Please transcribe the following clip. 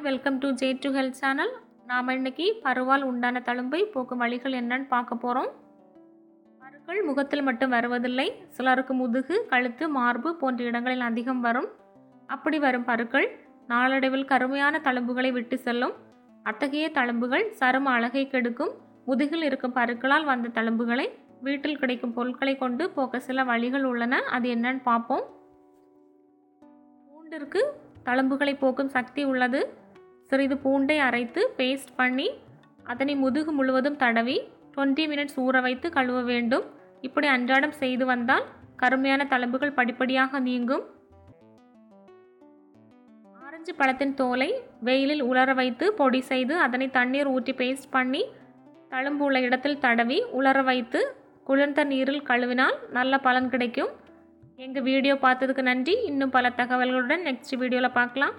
Welcome to J to health channel. நாம் இன்னைக்கு பருவால் உண்டான தழும்பை போக்கும் வழிகள் என்னன்னு பார்க்க போகிறோம். பருக்கள் முகத்தில் மட்டும் வருவதில்லை, சிலருக்கு முதுகு, கழுத்து, மார்பு போன்ற இடங்களில் அதிகம் வரும். அப்படி வரும் பருக்கள் நாளடைவில் கருமையான தழும்புகளை விட்டு செல்லும். அத்தகைய தழும்புகள் சரும அழகை கெடுக்கும். முதுகில் இருக்கும் பருக்களால் வந்த தழும்புகளை வீட்டில் கிடைக்கும் பொருட்களை கொண்டு போக்க சில வழிகள் உள்ளன. அது என்னன்னு பார்ப்போம். பூண்டிற்கு தழும்புகளை போக்கும் சக்தி உள்ளது. சிறிது பூண்டை அரைத்து பேஸ்ட் பண்ணி அதனை முதுகு முழுவதும் தடவி 20 மினிட்ஸ் ஊற வைத்து கழுவ வேண்டும். இப்படி அன்றாடம் செய்து வந்தால் கருமையான தழும்புகள் படிப்படியாக நீங்கும். ஆரஞ்சு பழத்தின் தோலை வெயிலில் உலர வைத்து பொடி செய்து அதனை தண்ணீர் ஊற்றி பேஸ்ட் பண்ணி தழும்பு உள்ள இடத்தில் தடவி உலர வைத்து குளிர்ந்த நீரில் கழுவினால் நல்ல பலன் கிடைக்கும். எங்கள் வீடியோ பார்த்ததுக்கு நன்றி. இன்னும் பல தகவல்களுடன் நெக்ஸ்ட் வீடியோவில் பார்க்கலாம்.